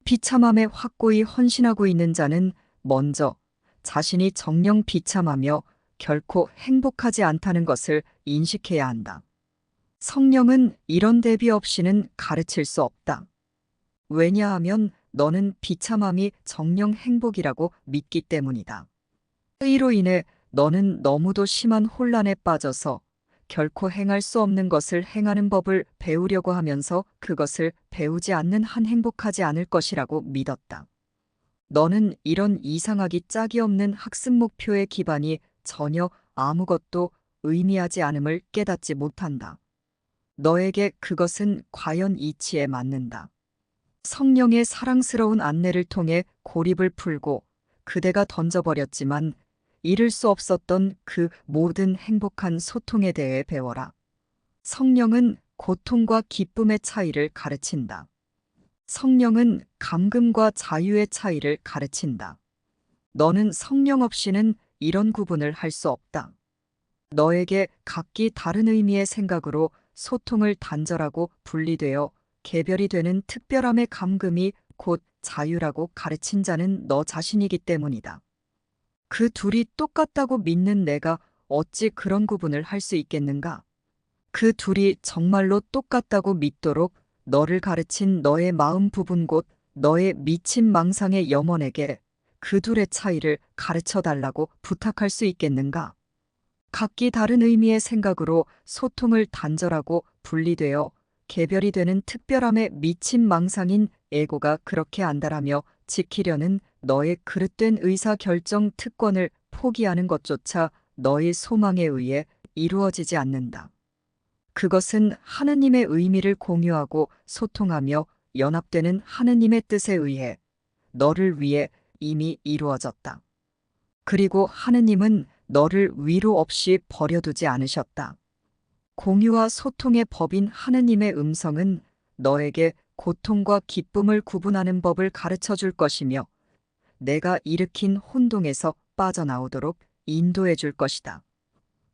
비참함에 확고히 헌신하고 있는 자는 먼저 자신이 정령 비참하며 결코 행복하지 않다는 것을 인식해야 한다. 성령은 이런 대비 없이는 가르칠 수 없다. 왜냐하면 너는 비참함이 정령 행복이라고 믿기 때문이다. 이로 인해 너는 너무도 심한 혼란에 빠져서 결코 행할 수 없는 것을 행하는 법을 배우려고 하면서 그것을 배우지 않는 한 행복하지 않을 것이라고 믿었다. 너는 이런 이상하기 짝이 없는 학습 목표의 기반이 전혀 아무것도 의미하지 않음을 깨닫지 못한다. 너에게 그것은 과연 이치에 맞는다. 성령의 사랑스러운 안내를 통해 고립을 풀고 그대가 던져버렸지만 잃을 수 없었던 그 모든 행복한 소통에 대해 배워라. 성령은 고통과 기쁨의 차이를 가르친다. 성령은 감금과 자유의 차이를 가르친다. 너는 성령 없이는 이런 구분을 할 수 없다. 너에게 각기 다른 의미의 생각으로 소통을 단절하고 분리되어 개별이 되는 특별함의 감금이 곧 자유라고 가르친 자는 너 자신이기 때문이다. 그 둘이 똑같다고 믿는 내가 어찌 그런 구분을 할 수 있겠는가? 그 둘이 정말로 똑같다고 믿도록 너를 가르친 너의 마음 부분 곧 너의 미친 망상의 염원에게 그 둘의 차이를 가르쳐 달라고 부탁할 수 있겠는가? 각기 다른 의미의 생각으로 소통을 단절하고 분리되어 개별이 되는 특별함에 미친 망상인 에고가 그렇게 안달하며 지키려는 너의 그릇된 의사결정 특권을 포기하는 것조차 너의 소망에 의해 이루어지지 않는다. 그것은 하느님의 의미를 공유하고 소통하며 연합되는 하느님의 뜻에 의해 너를 위해 이미 이루어졌다. 그리고 하느님은 너를 위로 없이 버려두지 않으셨다. 공유와 소통의 법인 하느님의 음성은 너에게 고통과 기쁨을 구분하는 법을 가르쳐 줄 것이며 내가 일으킨 혼동에서 빠져나오도록 인도해 줄 것이다.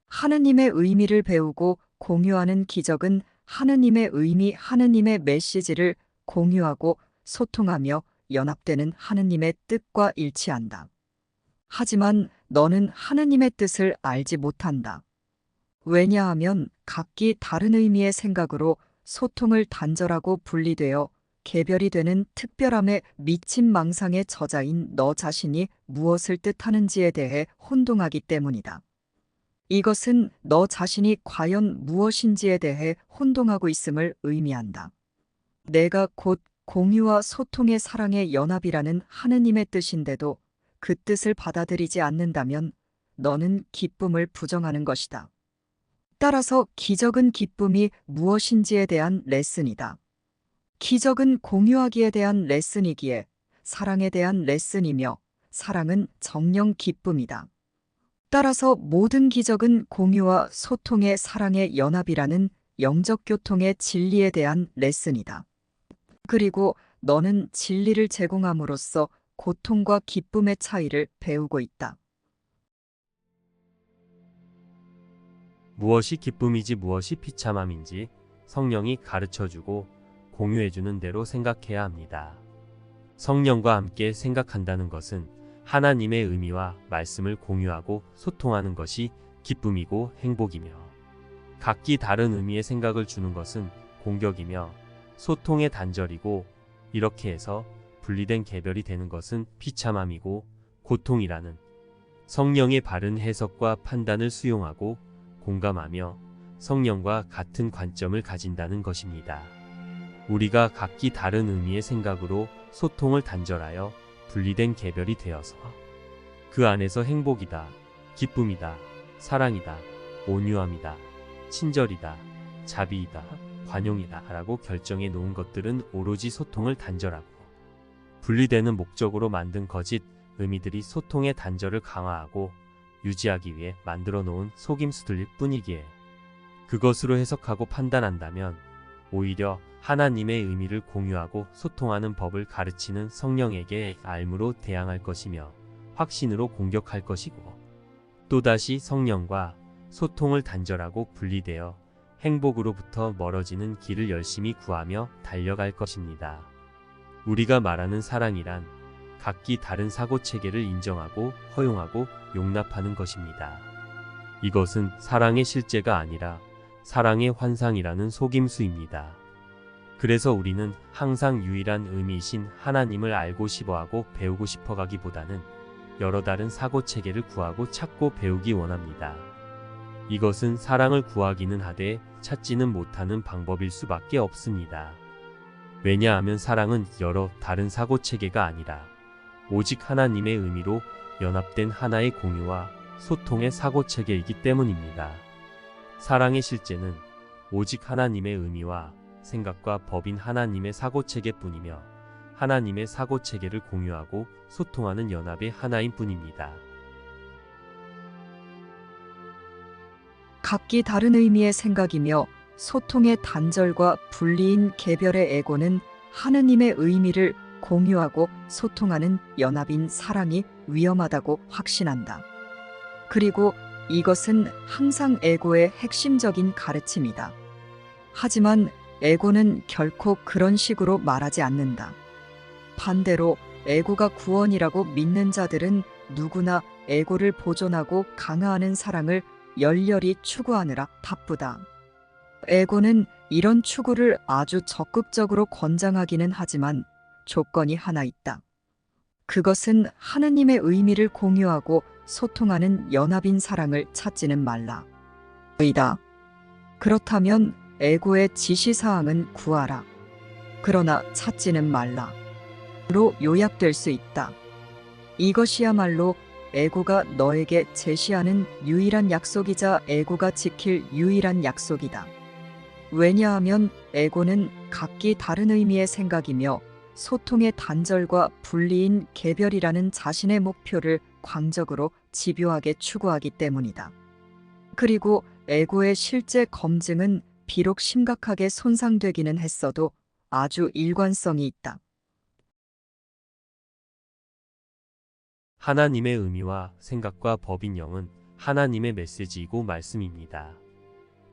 하느님의 의미를 배우고 공유하는 기적은 하느님의 의미, 하느님의 메시지를 공유하고 소통하며 연합되는 하느님의 뜻과 일치한다. 하지만 너는 하느님의 뜻을 알지 못한다. 왜냐하면 각기 다른 의미의 생각으로 소통을 단절하고 분리되어 개별이 되는 특별함에 미친 망상의 저자인 너 자신이 무엇을 뜻하는지에 대해 혼동하기 때문이다. 이것은 너 자신이 과연 무엇인지에 대해 혼동하고 있음을 의미한다. 내가 곧 공유와 소통의 사랑의 연합이라는 하느님의 뜻인데도 그 뜻을 받아들이지 않는다면 너는 기쁨을 부정하는 것이다. 따라서 기적은 기쁨이 무엇인지에 대한 레슨이다. 기적은 공유하기에 대한 레슨이기에 사랑에 대한 레슨이며 사랑은 정령 기쁨이다. 따라서 모든 기적은 공유와 소통의 사랑의 연합이라는 영적 교통의 진리에 대한 레슨이다. 그리고 너는 진리를 제공함으로써 고통과 기쁨의 차이를 배우고 있다. 무엇이 기쁨이지 무엇이 비참함인지 성령이 가르쳐주고 공유해주는 대로 생각해야 합니다. 성령과 함께 생각한다는 것은 하나님의 의미와 말씀을 공유하고 소통하는 것이 기쁨이고 행복이며 각기 다른 의미의 생각을 주는 것은 공격이며 소통의 단절이고 이렇게 해서 분리된 개별이 되는 것은 비참함이고 고통이라는 성령의 바른 해석과 판단을 수용하고 공감하며 성령과 같은 관점을 가진다는 것입니다. 우리가 각기 다른 의미의 생각으로 소통을 단절하여 분리된 개별이 되어서 그 안에서 행복이다, 기쁨이다, 사랑이다, 온유함이다, 친절이다, 자비이다, 관용이다 라고 결정해 놓은 것들은 오로지 소통을 단절하고 분리되는 목적으로 만든 거짓 의미들이 소통의 단절을 강화하고 유지하기 위해 만들어 놓은 속임수들일 뿐이기에 그것으로 해석하고 판단한다면 오히려 하나님의 의미를 공유하고 소통하는 법을 가르치는 성령에게 알무로 대항할 것이며 확신으로 공격할 것이고 또다시 성령과 소통을 단절하고 분리되어 행복으로부터 멀어지는 길을 열심히 구하며 달려갈 것입니다. 우리가 말하는 사랑이란 각기 다른 사고체계를 인정하고 허용하고 용납하는 것입니다. 이것은 사랑의 실제가 아니라 사랑의 환상이라는 속임수입니다. 그래서 우리는 항상 유일한 의미이신 하나님을 알고 싶어하고 배우고 싶어가기보다는 여러 다른 사고체계를 구하고 찾고 배우기 원합니다. 이것은 사랑을 구하기는 하되 찾지는 못하는 방법일 수밖에 없습니다. 왜냐하면 사랑은 여러 다른 사고체계가 아니라 오직 하나님의 의미로 연합된 하나의 공유와 소통의 사고체계이기 때문입니다. 사랑의 실제는 오직 하나님의 의미와 생각과 법인 하나님의 사고체계뿐이며 하나님의 사고체계를 공유하고 소통하는 연합의 하나인 뿐입니다. 각기 다른 의미의 생각이며 소통의 단절과 분리인 개별의 에고는 하느님의 의미를 공유하고 소통하는 연합인 사랑이 위험하다고 확신한다. 그리고 이것은 항상 에고의 핵심적인 가르침이다. 하지만 에고는 결코 그런 식으로 말하지 않는다. 반대로 에고가 구원이라고 믿는 자들은 누구나 에고를 보존하고 강화하는 사랑을 열렬히 추구하느라 바쁘다. 에고는 이런 추구를 아주 적극적으로 권장하기는 하지만 조건이 하나 있다. 그것은 하느님의 의미를 공유하고 소통하는 연합인 사랑을 찾지는 말라. 이다. 그렇다면 에고의 지시사항은 구하라. 그러나 찾지는 말라. 로 요약될 수 있다. 이것이야말로 에고가 너에게 제시하는 유일한 약속이자 에고가 지킬 유일한 약속이다. 왜냐하면 에고는 각기 다른 의미의 생각이며 소통의 단절과 분리인 개별이라는 자신의 목표를 광적으로 집요하게 추구하기 때문이다. 그리고 에고의 실제 검증은 비록 심각하게 손상되기는 했어도 아주 일관성이 있다. 하나님의 의미와 생각과 법인 영은 하나님의 메시지이고 말씀입니다.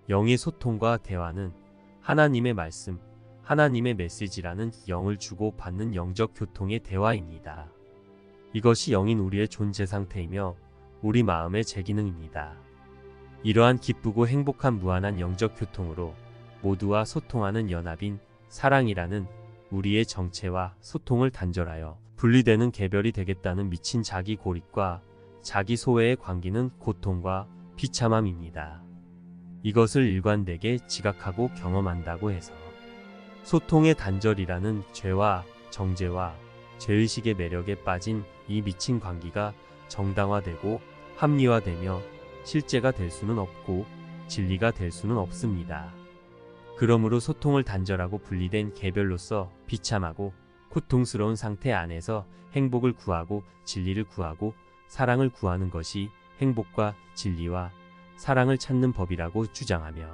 영의 소통과 대화는 하나님의 말씀, 하나님의 메시지라는 영을 주고 받는 영적 교통의 대화입니다. 이것이 영인 우리의 존재 상태이며 우리 마음의 제기능입니다. 이러한 기쁘고 행복한 무한한 영적 교통으로 모두와 소통하는 연합인 사랑이라는 우리의 정체와 소통을 단절하여 분리되는 개별이 되겠다는 미친 자기 고립과 자기 소외의 관계는 고통과 비참함입니다. 이것을 일관되게 지각하고 경험한다고 해서 소통의 단절이라는 죄와 정죄와 죄의식의 매력에 빠진 이 미친 관계가 정당화되고 합리화되며 실제가 될 수는 없고 진리가 될 수는 없습니다. 그러므로 소통을 단절하고 분리된 개별로서 비참하고 고통스러운 상태 안에서 행복을 구하고 진리를 구하고 사랑을 구하는 것이 행복과 진리와 사랑을 찾는 법이라고 주장하며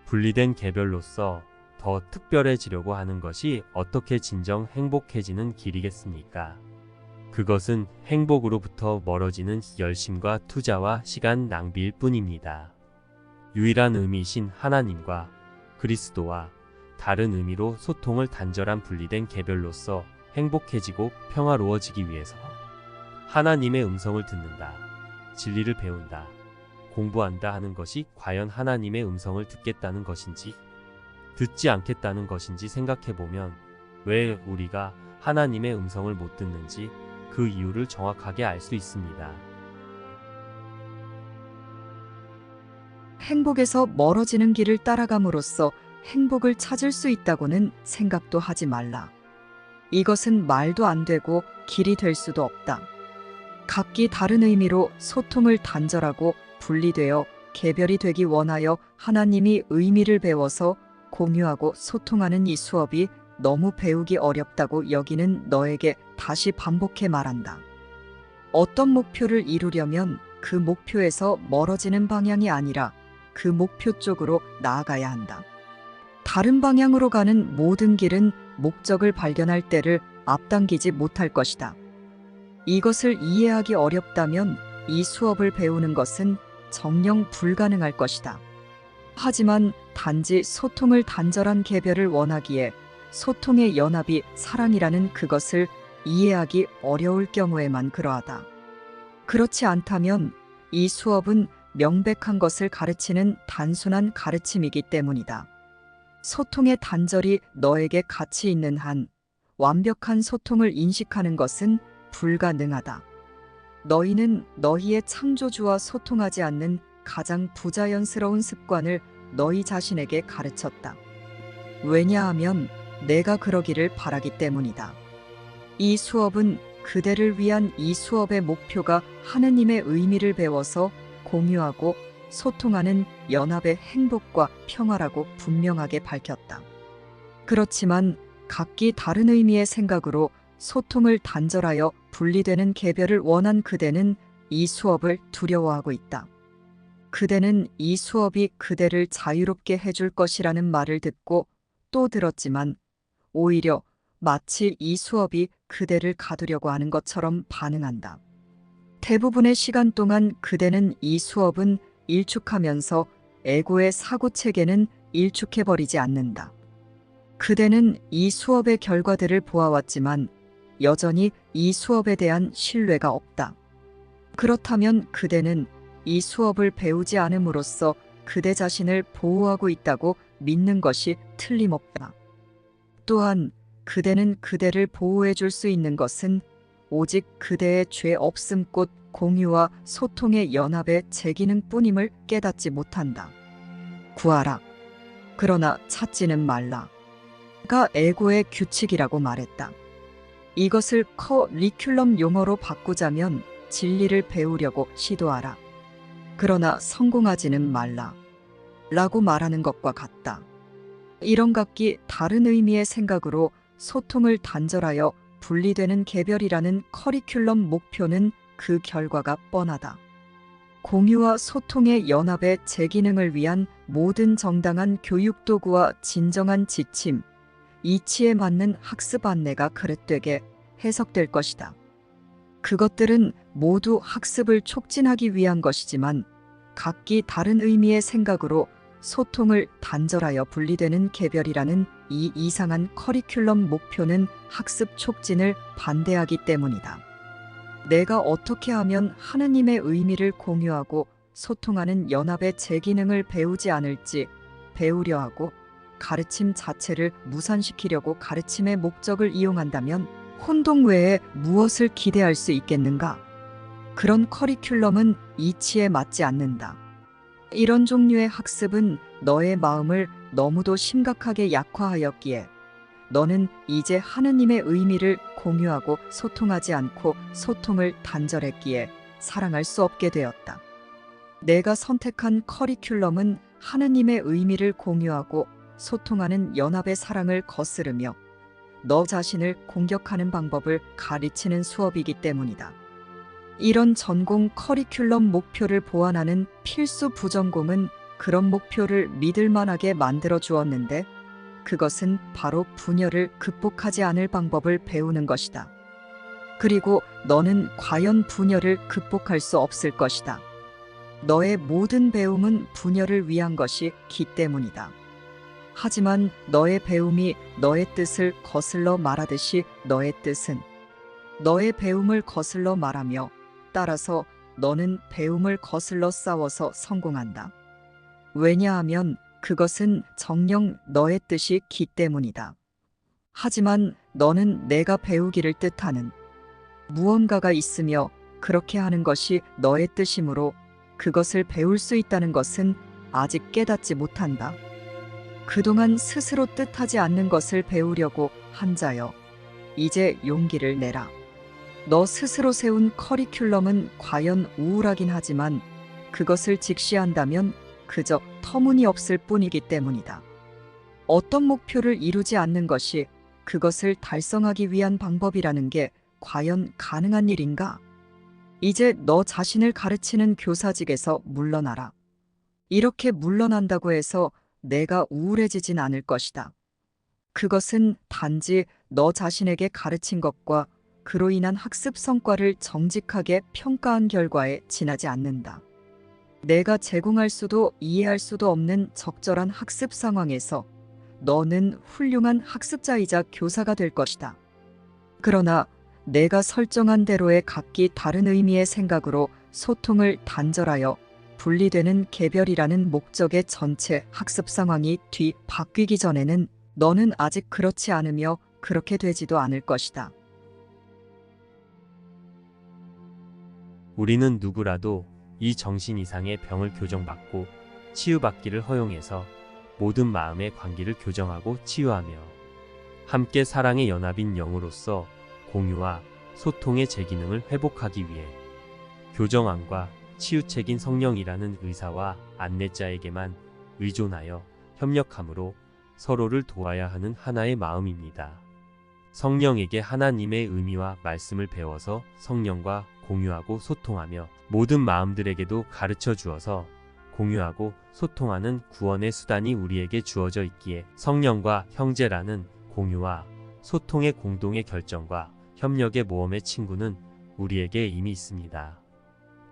분리된 개별로서 더 특별해지려고 하는 것이 어떻게 진정 행복해지는 길이겠습니까? 그것은 행복으로부터 멀어지는 열심과 투자와 시간 낭비일 뿐입니다. 유일한 의미이신 하나님과 그리스도와 다른 의미로 소통을 단절한 분리된 개별로서 행복해지고 평화로워지기 위해서 하나님의 음성을 듣는다, 진리를 배운다, 공부한다 하는 것이 과연 하나님의 음성을 듣겠다는 것인지 듣지 않겠다는 것인지 생각해보면 왜 우리가 하나님의 음성을 못 듣는지 그 이유를 정확하게 알 수 있습니다. 행복에서 멀어지는 길을 따라감으로써 행복을 찾을 수 있다고는 생각도 하지 말라. 이것은 말도 안 되고 길이 될 수도 없다. 각기 다른 의미로 소통을 단절하고 분리되어 개별이 되기 원하여 하나님이 의미를 배워서 공유하고 소통하는 이 수업이 너무 배우기 어렵다고 여기는 너에게 다시 반복해 말한다. 어떤 목표를 이루려면 그 목표에서 멀어지는 방향이 아니라 그 목표 쪽으로 나아가야 한다. 다른 방향으로 가는 모든 길은 목적을 발견할 때를 앞당기지 못할 것이다. 이것을 이해하기 어렵다면 이 수업을 배우는 것은 정녕 불가능할 것이다. 하지만 단지 소통을 단절한 개별을 원하기에 소통의 연합이 사랑이라는 그것을 이해하기 어려울 경우에만 그러하다. 그렇지 않다면 이 수업은 명백한 것을 가르치는 단순한 가르침이기 때문이다. 소통의 단절이 너에게 가치 있는 한 완벽한 소통을 인식하는 것은 불가능하다. 너희는 너희의 창조주와 소통하지 않는 가장 부자연스러운 습관을 너희 자신에게 가르쳤다. 왜냐하면 내가 그러기를 바라기 때문이다. 이 수업은 그대를 위한 이 수업의 목표가 하느님의 의미를 배워서 공유하고 소통하는 연합의 행복과 평화라고 분명하게 밝혔다. 그렇지만 각기 다른 의미의 생각으로 소통을 단절하여 분리되는 개별을 원한 그대는 이 수업을 두려워하고 있다. 그대는 이 수업이 그대를 자유롭게 해줄 것이라는 말을 듣고 또 들었지만 오히려 마치 이 수업이 그대를 가두려고 하는 것처럼 반응한다. 대부분의 시간 동안 그대는 이 수업은 일축하면서 에고의 사고체계는 일축해버리지 않는다. 그대는 이 수업의 결과들을 보아왔지만 여전히 이 수업에 대한 신뢰가 없다. 그렇다면 그대는 이 수업을 배우지 않음으로써 그대 자신을 보호하고 있다고 믿는 것이 틀림없다. 또한 그대는 그대를 보호해 줄 수 있는 것은 오직 그대의 죄 없음 곧 공유와 소통의 연합의 제기능뿐임을 깨닫지 못한다. 구하라. 그러나 찾지는 말라. 가 에고의 규칙이라고 말했다. 이것을 커리큘럼 용어로 바꾸자면 진리를 배우려고 시도하라. 그러나 성공하지는 말라. 라고 말하는 것과 같다. 이런 각기 다른 의미의 생각으로 소통을 단절하여 분리되는 개별이라는 커리큘럼 목표는 그 결과가 뻔하다. 공유와 소통의 연합의 재기능을 위한 모든 정당한 교육 도구와 진정한 지침, 이치에 맞는 학습 안내가 그릇되게 해석될 것이다. 그것들은 모두 학습을 촉진하기 위한 것이지만 각기 다른 의미의 생각으로 소통을 단절하여 분리되는 개별이라는 이 이상한 커리큘럼 목표는 학습 촉진을 반대하기 때문이다. 내가 어떻게 하면 하느님의 의미를 공유하고 소통하는 연합의 재기능을 배우지 않을지 배우려 하고 가르침 자체를 무산시키려고 가르침의 목적을 이용한다면 혼동 외에 무엇을 기대할 수 있겠는가? 그런 커리큘럼은 이치에 맞지 않는다. 이런 종류의 학습은 너의 마음을 너무도 심각하게 약화하였기에 너는 이제 하느님의 의미를 공유하고 소통하지 않고 소통을 단절했기에 사랑할 수 없게 되었다. 내가 선택한 커리큘럼은 하느님의 의미를 공유하고 소통하는 연합의 사랑을 거스르며 너 자신을 공격하는 방법을 가르치는 수업이기 때문이다. 이런 전공 커리큘럼 목표를 보완하는 필수 부전공은 그런 목표를 믿을 만하게 만들어 주었는데 그것은 바로 분열을 극복하지 않을 방법을 배우는 것이다. 그리고 너는 과연 분열을 극복할 수 없을 것이다. 너의 모든 배움은 분열을 위한 것이기 때문이다. 하지만 너의 배움이 너의 뜻을 거슬러 말하듯이 너의 뜻은 너의 배움을 거슬러 말하며 따라서 너는 배움을 거슬러 싸워서 성공한다. 왜냐하면 그것은 정녕 너의 뜻이기 때문이다. 하지만 너는 내가 배우기를 뜻하는 무언가가 있으며 그렇게 하는 것이 너의 뜻이므로 그것을 배울 수 있다는 것은 아직 깨닫지 못한다. 그동안 스스로 뜻하지 않는 것을 배우려고 한 자여, 이제 용기를 내라. 너 스스로 세운 커리큘럼은 과연 우울하긴 하지만 그것을 직시한다면 그저 터무니없을 뿐이기 때문이다. 어떤 목표를 이루지 않는 것이 그것을 달성하기 위한 방법이라는 게 과연 가능한 일인가? 이제 너 자신을 가르치는 교사직에서 물러나라. 이렇게 물러난다고 해서 내가 우울해지진 않을 것이다. 그것은 단지 너 자신에게 가르친 것과 그로 인한 학습 성과를 정직하게 평가한 결과에 지나지 않는다. 내가 제공할 수도 이해할 수도 없는 적절한 학습 상황에서 너는 훌륭한 학습자이자 교사가 될 것이다. 그러나 내가 설정한 대로의 각기 다른 의미의 생각으로 소통을 단절하여 분리되는 개별이라는 목적의 전체 학습 상황이 뒤바뀌기 전에는 너는 아직 그렇지 않으며 그렇게 되지도 않을 것이다. 우리는 누구라도 이 정신 이상의 병을 교정받고 치유받기를 허용해서 모든 마음의 관계를 교정하고 치유하며 함께 사랑의 연합인 영으로서 공유와 소통의 재기능을 회복하기 위해 교정왕과 치유책인 성령이라는 의사와 안내자에게만 의존하여 협력함으로 서로를 도와야 하는 하나의 마음입니다. 성령에게 하나님의 의미와 말씀을 배워서 성령과 공유하고 소통하며 모든 마음들에게도 가르쳐 주어서 공유하고 소통하는 구원의 수단이 우리에게 주어져 있기에 성령과 형제라는 공유와 소통의 공동의 결정과 협력의 모험의 친구는 우리에게 이미 있습니다.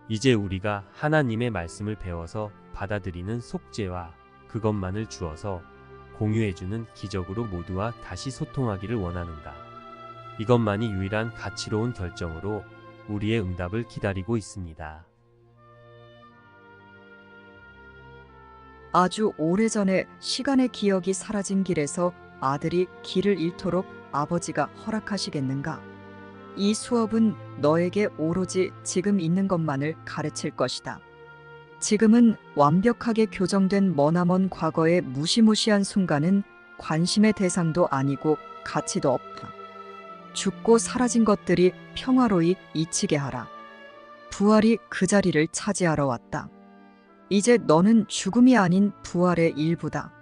이제 우리가 하나님의 말씀을 배워서 받아들이는 속죄와 그것만을 주어서 공유해주는 기적으로 모두와 다시 소통하기를 원하는가. 이것만이 유일한 가치로운 결정으로 우리의 응답을 기다리고 있습니다. 아주 오래전에 시간의 기억이 사라진 길에서 아들이 길을 잃도록 아버지가 허락하시겠는가? 이 수업은 너에게 오로지 지금 있는 것만을 가르칠 것이다. 지금은 완벽하게 교정된 머나먼 과거의 무시무시한 순간은 관심의 대상도 아니고 가치도 없다. 죽고 사라진 것들이 평화로이 잊히게 하라. 부활이 그 자리를 차지하러 왔다. 이제 너는 죽음이 아닌 부활의 일부다.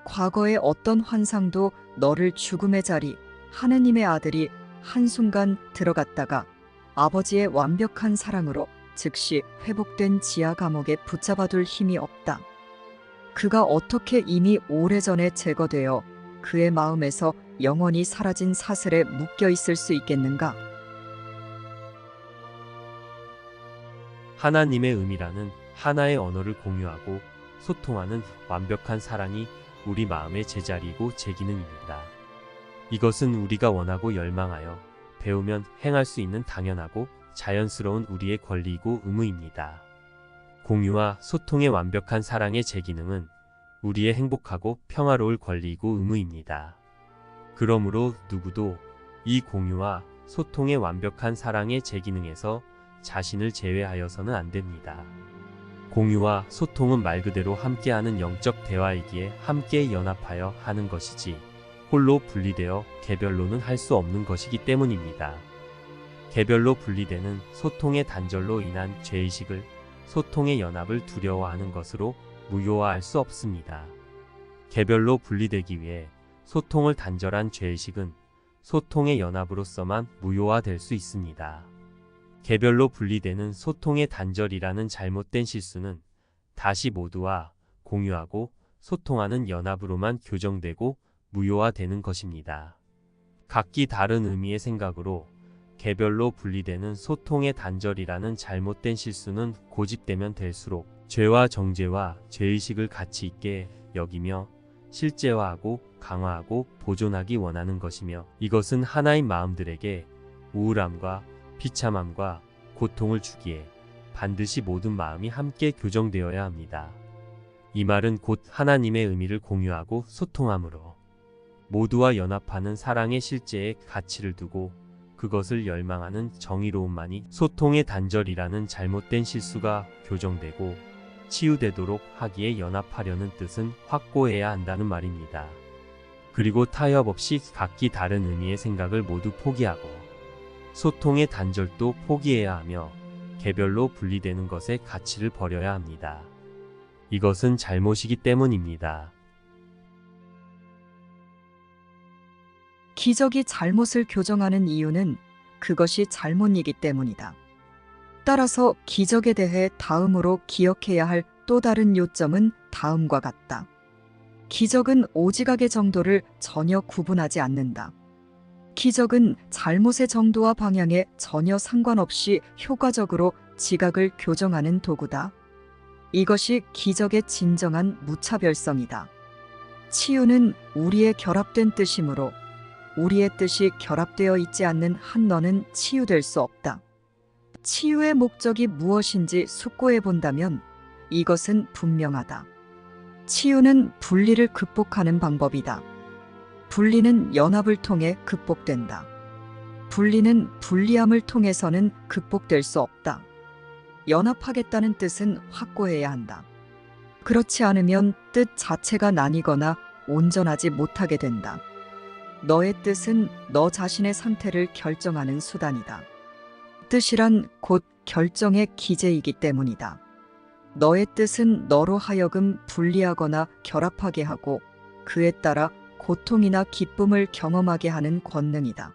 과거의 어떤 환상도 너를 죽음의 자리, 하느님의 아들이 한순간 들어갔다가 아버지의 완벽한 사랑으로 즉시 회복된 지하 감옥에 붙잡아둘 힘이 없다. 그가 어떻게 이미 오래전에 제거되어 그의 마음에서 영원히 사라진 사슬에 묶여 있을 수 있겠는가? 하나님의 의미라는 하나의 언어를 공유하고 소통하는 완벽한 사랑이 우리 마음의 제자리이고 제기능입니다. 이것은 우리가 원하고 열망하여 배우면 행할 수 있는 당연하고 자연스러운 우리의 권리이고 의무입니다. 공유와 소통의 완벽한 사랑의 제기능은 우리의 행복하고 평화로울 권리이고 의무입니다. 그러므로 누구도 이 공유와 소통의 완벽한 사랑의 제기능에서 자신을 제외하여서는 안 됩니다. 공유와 소통은 말 그대로 함께하는 영적 대화이기에 함께 연합하여 하는 것이지 홀로 분리되어 개별로는 할 수 없는 것이기 때문입니다. 개별로 분리되는 소통의 단절로 인한 죄의식을 소통의 연합을 두려워하는 것으로 무효화할 수 없습니다. 개별로 분리되기 위해 소통을 단절한 죄의식은 소통의 연합으로서만 무효화될 수 있습니다. 개별로 분리되는 소통의 단절이라는 잘못된 실수는 다시 모두와 공유하고 소통하는 연합으로만 교정되고 무효화되는 것입니다. 각기 다른 의미의 생각으로 개별로 분리되는 소통의 단절이라는 잘못된 실수는 고집되면 될수록 죄와 정죄와 죄의식을 가치 있게 여기며 실제화하고 강화하고 보존하기 원하는 것이며 이것은 하나인 마음들에게 우울함과 비참함과 고통을 주기에 반드시 모든 마음이 함께 교정되어야 합니다. 이 말은 곧 하나님의 의미를 공유하고 소통함으로 모두와 연합하는 사랑의 실제에 가치를 두고 그것을 열망하는 정의로움만이 소통의 단절이라는 잘못된 실수가 교정되고 치유되도록 하기에 연합하려는 뜻은 확고해야 한다는 말입니다. 그리고 타협 없이 각기 다른 의미의 생각을 모두 포기하고 소통의 단절도 포기해야 하며 개별로 분리되는 것의 가치를 버려야 합니다. 이것은 잘못이기 때문입니다. 기적이 잘못을 교정하는 이유는 그것이 잘못이기 때문이다. 따라서 기적에 대해 다음으로 기억해야 할 또 다른 요점은 다음과 같다. 기적은 오지각의 정도를 전혀 구분하지 않는다. 기적은 잘못의 정도와 방향에 전혀 상관없이 효과적으로 지각을 교정하는 도구다. 이것이 기적의 진정한 무차별성이다. 치유는 우리의 결합된 뜻이므로 우리의 뜻이 결합되어 있지 않는 한 너는 치유될 수 없다. 치유의 목적이 무엇인지 숙고해 본다면 이것은 분명하다. 치유는 분리를 극복하는 방법이다. 분리는 연합을 통해 극복된다. 분리는 분리함을 통해서는 극복될 수 없다. 연합하겠다는 뜻은 확고해야 한다. 그렇지 않으면 뜻 자체가 나뉘거나 온전하지 못하게 된다. 너의 뜻은 너 자신의 상태를 결정하는 수단이다. 뜻이란 곧 결정의 기제이기 때문이다. 너의 뜻은 너로 하여금 분리하거나 결합하게 하고 그에 따라 고통이나 기쁨을 경험하게 하는 권능이다.